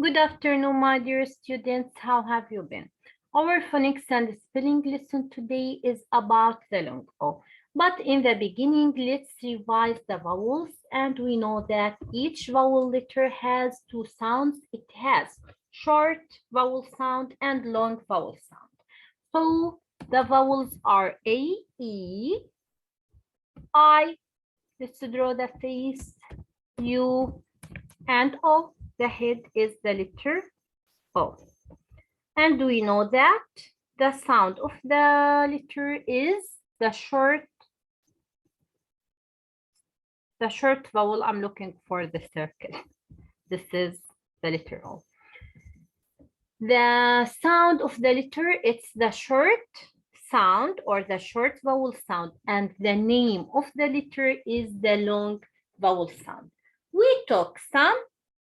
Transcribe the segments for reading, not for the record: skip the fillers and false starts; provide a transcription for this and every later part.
Good afternoon, my dear students. How have you been? Our phonics and spelling lesson today is about the long O. But in the beginning, let's revise the vowels. And we know that each vowel letter has two sounds. It has short vowel sound and long vowel sound. So the vowels are A, E, I. Let's draw the face, U, and O. The head is the letter O. And we know that the sound of the letter is the short vowel. I'm looking for the circle. This is the letter O. The sound of the letter, it's the short sound or the short vowel sound, and the name of the letter is the long vowel sound. We took some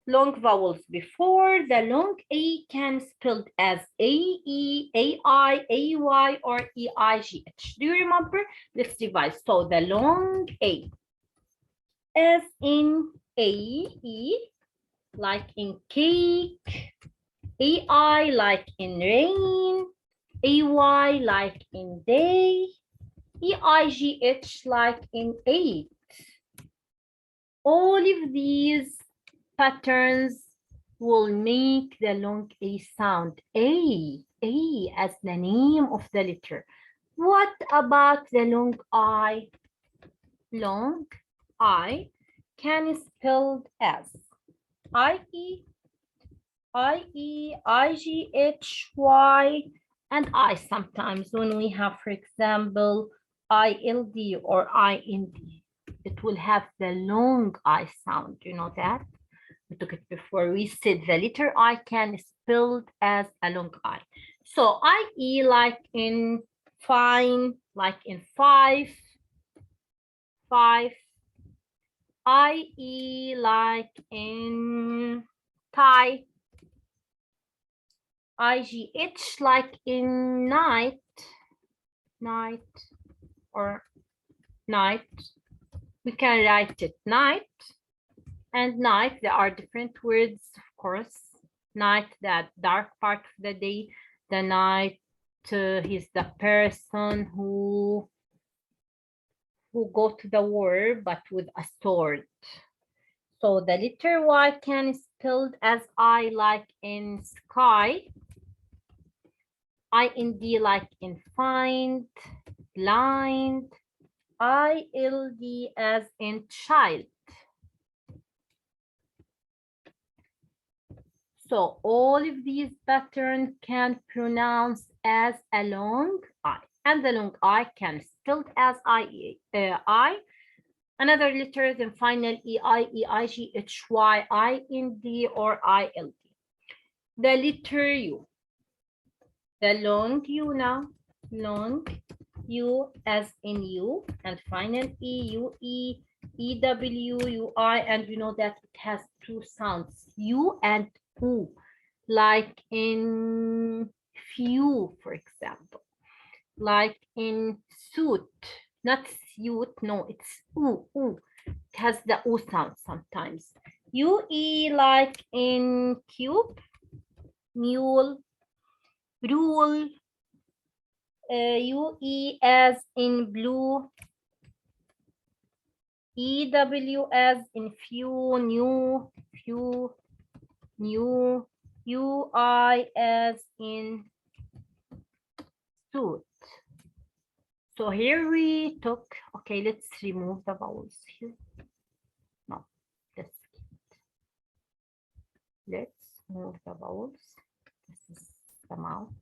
long vowels before. The long A can spelled as A-E, A-I, A-Y, or E-I-G-H. Do you remember? Let's revise. So the long A as in A-E, like in cake, A-I like in rain, A-Y like in day, E-I-G-H like in eight. All of these patterns will make the long A sound. A as the name of the letter. What about the long I? Long I can spelled as I-E, I-E, I-G-H-Y, and I sometimes when we have, for example, I-L-D or I-N-D. It will have the long I sound. You know that? We took it before. We said the letter I can spelled as a long I. So I-E like in fine, like in five. I-E like in tie. I-G-H like in night or night. We can write it night and night. There are different words, of course. Night, that dark part of the day. The night, he's the person who go to the war, but with a sword. So the letter Y can spelled as I like in sky, I-N-D like in find, blind, I-L-D as in child. So all of these patterns can pronounce as a long I, and the long I can spelled as I. Another letters in final E-I, E-I-G-H-Y, I-N-D, or I-L-D. The letter U. The long U now, long U as in U, and final E, U-E, E-W, U-I, and you know that it has two sounds, U and U, like in few, for example, like in suit, not suit, no, it's U, U. It has the U sound sometimes. U-E like in cube, mule, rule, U-E as in blue, E-W as in few, new, U-I as in suit. So here we took, okay, let's remove the vowels here. No, let's move the vowels. This is the mouth,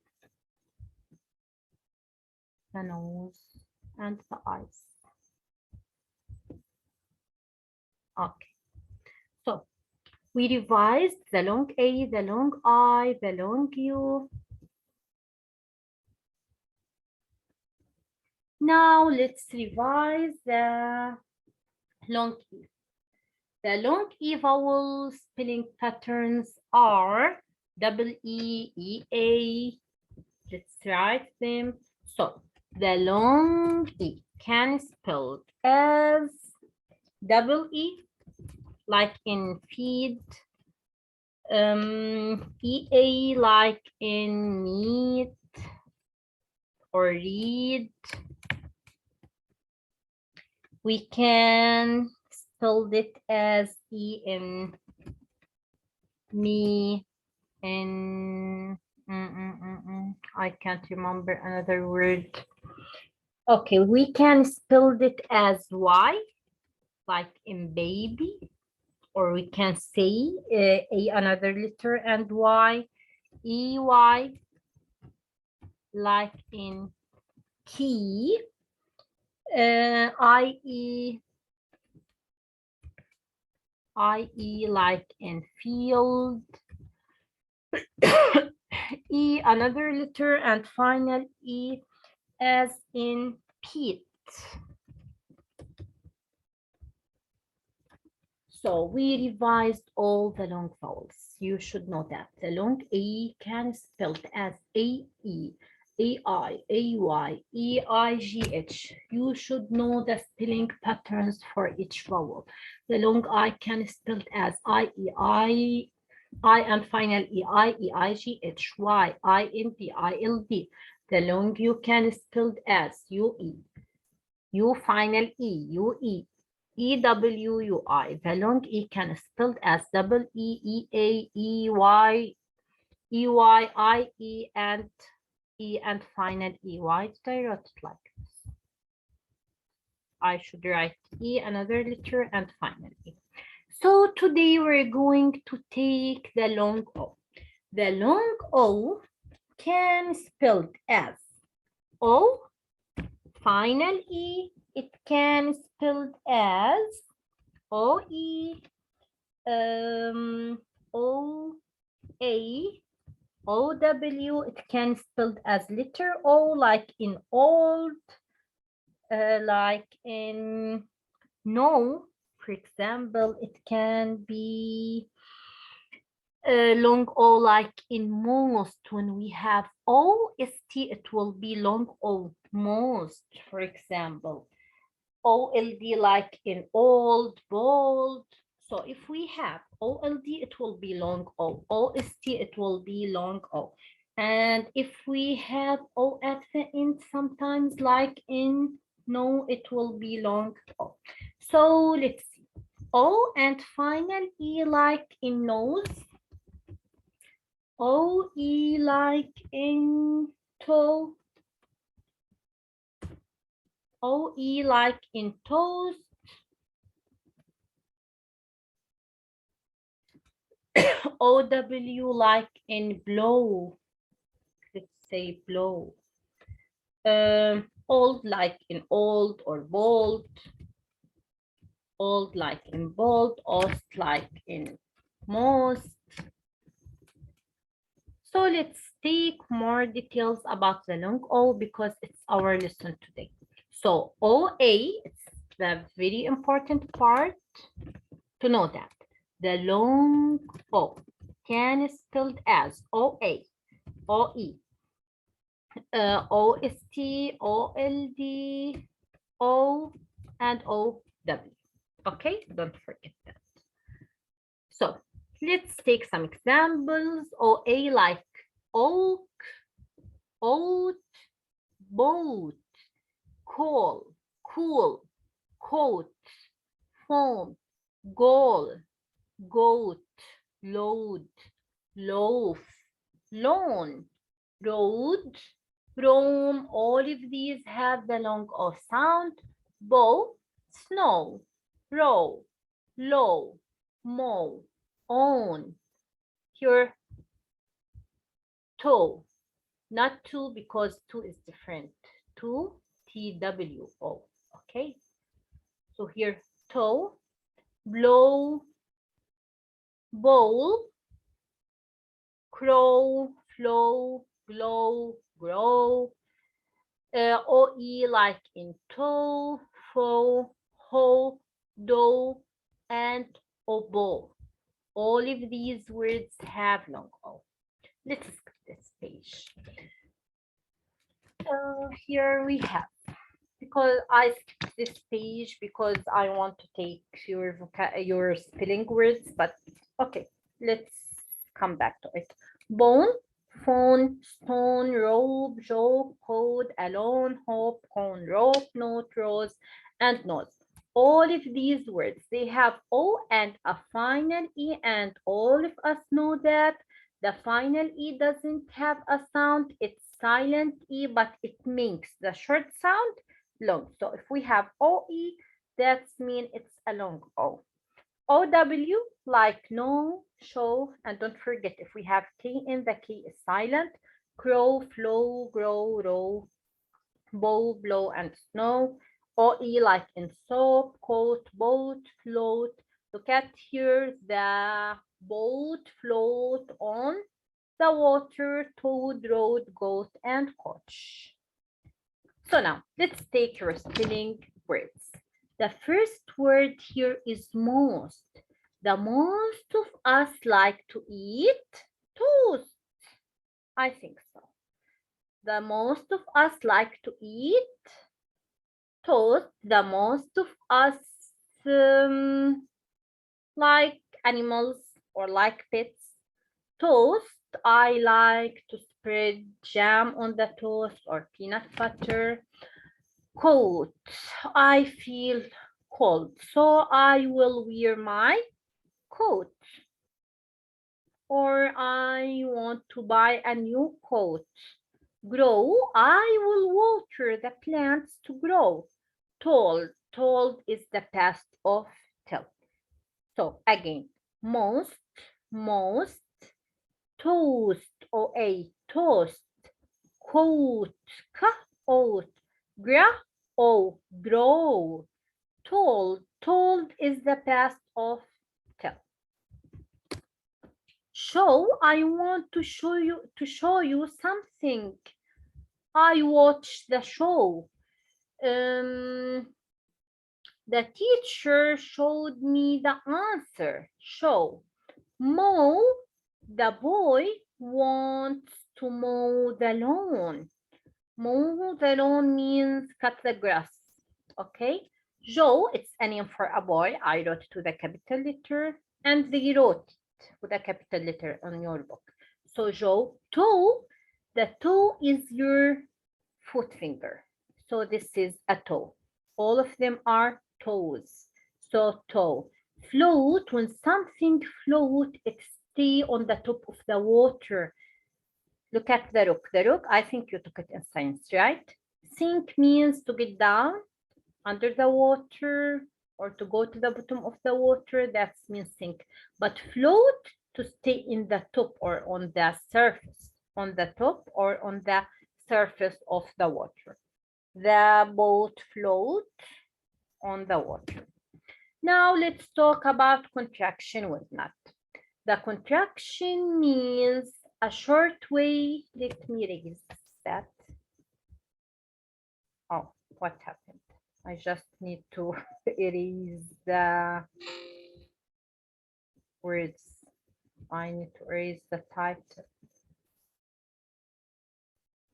the nose, and the eyes. Okay, so we revised the long A, the long I, the long U. Now let's revise the long E. The long E vowel spelling patterns are double E, E-A. Let's write them. So the long E can spell as double E, like in feed, EA like in meet or read. We can spell it as E in me in I can't remember another word. Okay, we can spell it as Y like in baby, or we can say a another letter and Y, EY like in key, IE like in field, E another letter and final E as in Pete. So we revised all the long vowels. You should know that the long A can spelled as AE, AI, AY, EIGH. You should know the spelling patterns for each vowel. The long I can spelled as IEI, I and final EI, EIGH, Y, IND, ILD. The long U can spelled as UE, U final E, UE, EWUI. The long E can spelled as double EEA, EY, EYIE, and E and final EY. Why did I write it like this? I should write E, another letter, and final E. So today we're going to take the long O. The long O can spelled as O, final E. It can spelled as OE, OA, OW. It can spelled as letter O, like in old, like in no. For example, it can be long O, like in most. When we have OST, it will be long O, most, for example. OLD like in old, bold. So if we have OLD, it will be long O. OST, it will be long O. And if we have O at the end, sometimes like in no, it will be long O. So let's see. O and final E like in nose. OE like in toe. OE like in toes. OW like in blow. Let's say blow. Old like in old or bold. Old like in bold. Ost like in most. So let's take more details about the long O because it's our lesson today. So OA, it's the very important part to know that. The long O can be spelled as OA, OE, OST, OLD, O, and OW. Okay, don't forget that. So let's take some examples. OA like oak, oat, boat, coal, cool, coat, foam, goal, goat, load, loaf, lawn, road, roam. All of these have the long O sound. Bow, snow, row, low, mow, own. Here, toe, not two because two is different. Two, TWO. Okay. So here, toe, blow, bowl, crow, flow, glow, grow. OE like in toe, foe, hoe, dough, and oboe. All of these words have long O. Let's skip this page. Here we have, because I skipped this page because I want to take your spelling words, but okay, let's come back to it. Bone, phone, stone, robe, joke, code, alone, hope, cone, rope, note, rose, and nose. All of these words, they have O and a final E, and all of us know that the final E doesn't have a sound. It's silent E, but it makes the short sound long. So if we have OE, that means it's a long O. OW, like no, show, and don't forget if we have K in, the K is silent. Crow, flow, grow, row, bow, blow, and snow. OE, like in soap, coat, boat, float. Look at here, the boat float on the water, toad, road, goat, and coach. So now let's take your spelling words. The first word here is most. The most of us like to eat toast. I think so. The most of us like to eat toast. The most of us like animals or like pets. Toast, I like to spread jam on the toast or peanut butter. Coat, I feel cold, so I will wear my coat. Or I want to buy a new coat. Grow, I will water the plants to grow. Told, told is the past of tell. So again, most, toast, OA, toast, coat, oat, gra, o, grow. Told is the past of tell. Show, I want to show you something. I watch the show. The teacher showed me the answer. Show. Mow, the boy wants to mow the lawn. Mow the lawn means cut the grass. Okay. Joe, it's a name for a boy. I wrote to the capital letter, and they wrote with a capital letter on your book. So Joe, toe, the toe is your foot finger. So this is a toe. All of them are toes. So toe. Float, when something float, it stay on the top of the water. Look at the rook. The rook, I think you took it in science, right? Sink means to get down under the water or to go to the bottom of the water. That means sink. But float, to stay in the top or on the surface, on the top or on the surface of the water. The boat float on the water. Now let's talk about contraction with not. The contraction means a short way. Let me erase that. Oh, what happened? I just need to erase the words. I need to erase the title.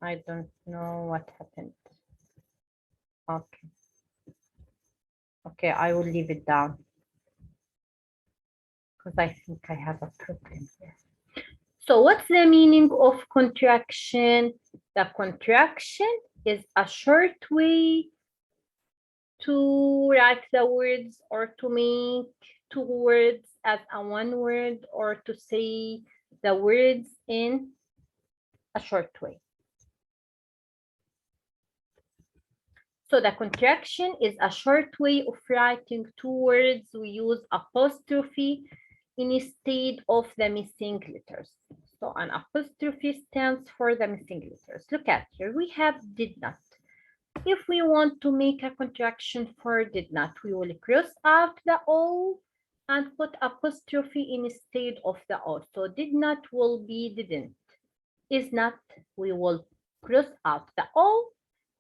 I don't know what happened. Okay. Okay, I will leave it down because I think I have a problem here. So what's the meaning of contraction? The contraction is a short way to write the words or to make two words as a one word or to say the words in a short way. So the contraction is a short way of writing two words. We use apostrophe instead of the missing letters. So an apostrophe stands for the missing letters. Look at here, we have did not. If we want to make a contraction for did not, we will cross out the O and put apostrophe instead of the O. So did not will be didn't. Is not, we will cross out the O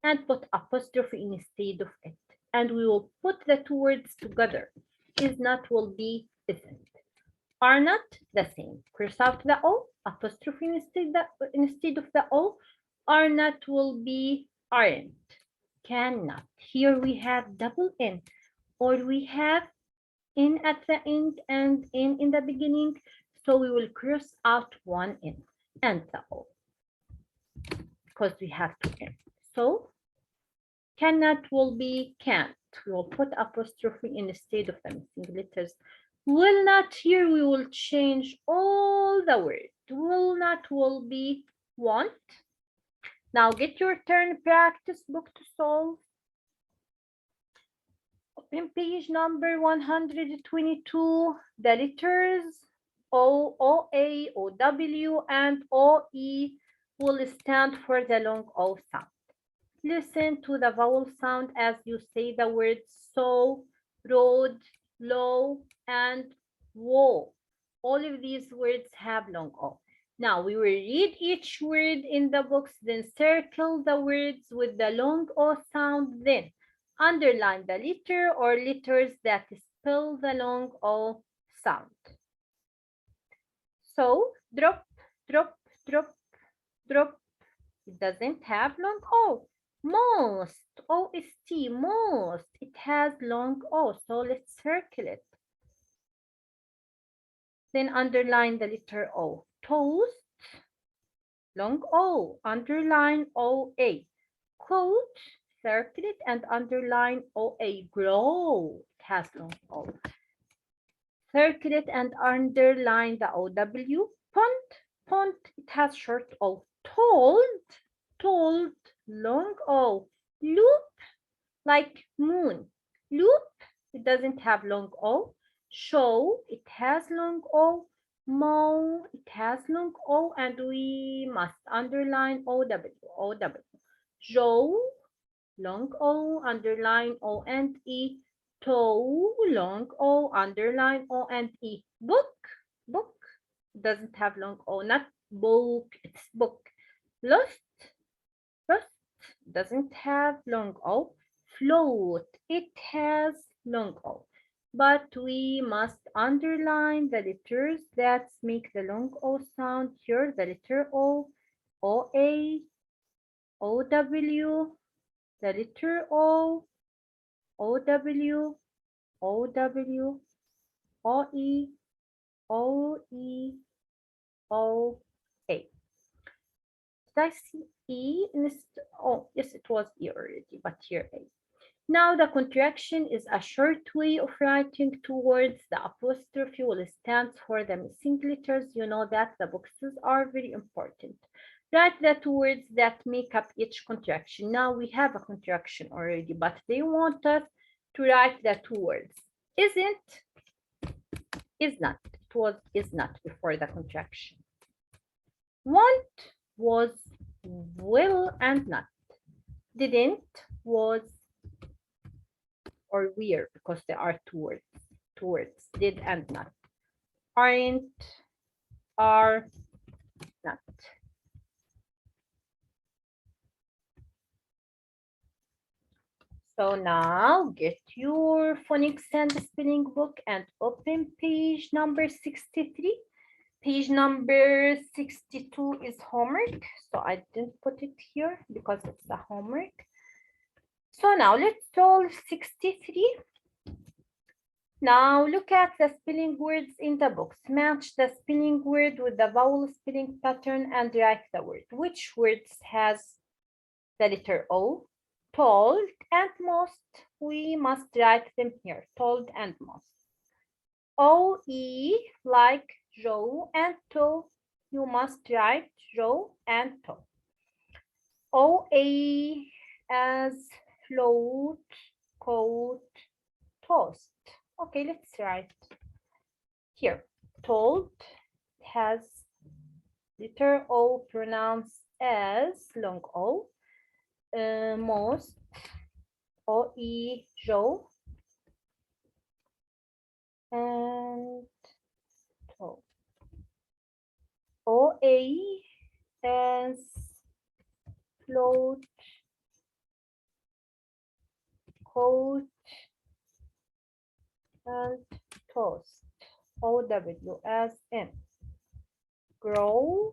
and put apostrophe instead of it. And we will put the two words together. Is not will be isn't. Are not, the same. Cross out the O, apostrophe instead of the O. Are not will be aren't. Cannot. Here we have double N, or we have in at the end and in the beginning. So we will cross out one N and the O because we have two N. So cannot will be can't. We will put apostrophe instead of the missing letters. Will not, here we will change all the words. Will not will be want. Now get your turn practice book to solve. Open page number 122. The letters O, OA, OW, and OE will stand for the long O sound. Listen to the vowel sound as you say the words so, road, low, and woe. All of these words have long O. Now we will read each word in the box, then circle the words with the long O sound, then underline the letter or letters that spell the long O sound. So drop, drop, drop, drop. It doesn't have long O. Most, O-S-T, most, it has long O, so let's circle it. Then underline the letter O. Toast, long O, underline O-A. Coat, circle it and underline O-A. Grow, it has long O. Circle it and underline the O-W. Pont, pont, it has short O. Told, told, long O. Loop, like moon. Loop, it doesn't have long O. Show, it has long O. Mow, it has long O, and we must underline OW. OW. Joe, long O, underline O and E. Toe, long O, underline O and E. Book, book, doesn't have long O, not book, it's book. Lost, lost, doesn't have long O. Float, it has long O. But we must underline the letters that make the long O sound. Here, the letter O, OA, OW, the letter O, OW, OW, OE, OE, OA. Did I see E? Oh, yes, it was E already, but here A. Now the contraction is a short way of writing two words. The apostrophe will stand for the missing letters. You know that the boxes are very important. Write the two words that make up each contraction. Now we have a contraction already, but they want us to write the two words. Isn't, is not. It was is not before the contraction. Want was will and not. Didn't was or we're, because there are two words, did and not. Aren't, are, not. So now get your phonics and spelling book and open page number 63. Page number 62 is homework, so I didn't put it here because it's the homework. So now let's solve 63. Now look at the spelling words in the box. Match the spelling word with the vowel spelling pattern and write the word. Which words has the letter O? Told and most. We must write them here. Told and most. O-E like Joe and toe. You must write Joe and toe. O-A as float, coat, toast. Okay, let's write here. Told has letter O pronounced as long O. Most, O-E, Joe, and toe. O-A as float, coat, and toast. O-W as in. Grow,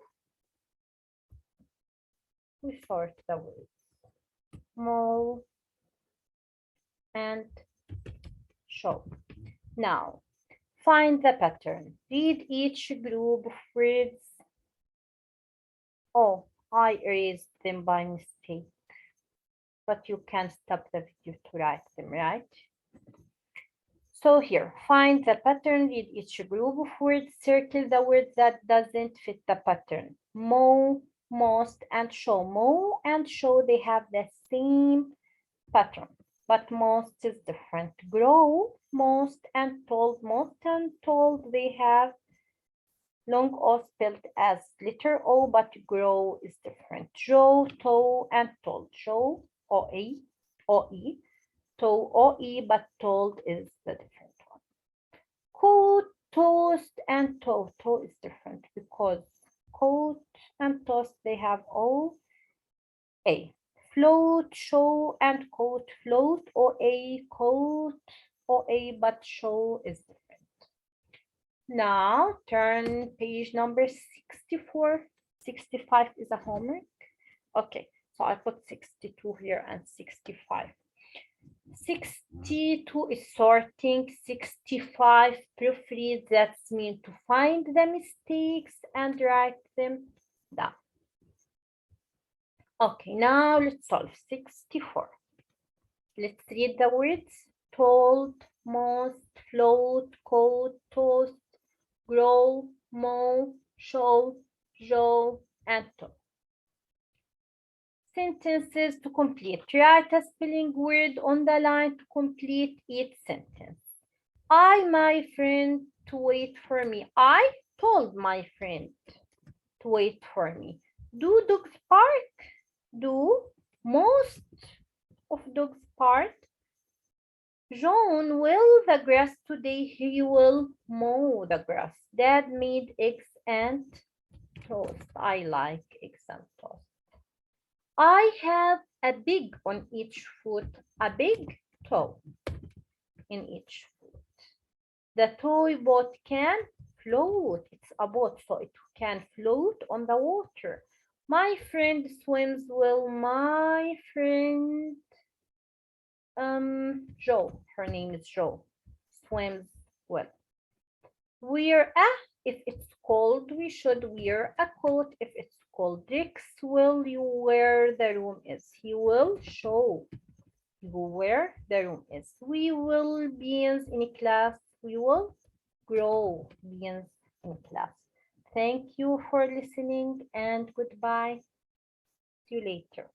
we sort the words. Mow and show. Now, Find the pattern. Read each group of words. Oh, I erased them by mistake. But you can stop the video to write them, right? So here, find the pattern, read each group of words, circle the word that doesn't fit the pattern. Mo, most, and show. Mo and show, they have the same pattern, but most is different. Grow, most, and told, they have long O spelled as letter O, but grow is different. Joe, toe, and told. Joe, O-E, O-E, toe, O-E, but told is the different one. Coat, toast, and toe. Toe is different because coat and toast, they have O-A. Float, show, and coat. Float, O-A, coat, O-A, but show is different. Now turn page number 64. 65 is a homework. Okay, so I put 62 here and 65. 62 is sorting, 65 proofread, that's mean to find the mistakes and write them down. Okay, now let's solve 64. Let's read the words. Told, most, float, coat, toast, grow, mow, show, joe, and toe. Sentences to complete. Write a spelling word on the line to complete each sentence. I, my friend, to wait for me. I told my friend to wait for me. Do dogs bark? Do most of dogs bark? John will the grass today. He will mow the grass. Dad made eggs and toast. I like eggs and toast. I have a big on each foot, a big toe in each foot. The toy boat can float. It's a boat, so it can float on the water. My friend swims well. My friend Joe, her name is Joe, swims well. Wear a, if it's cold, we should wear a coat. If it's cold, Rex, will you where the room is? He will show you where the room is. We will beans in class. We will grow beans in class. Thank you for listening and goodbye. See you later.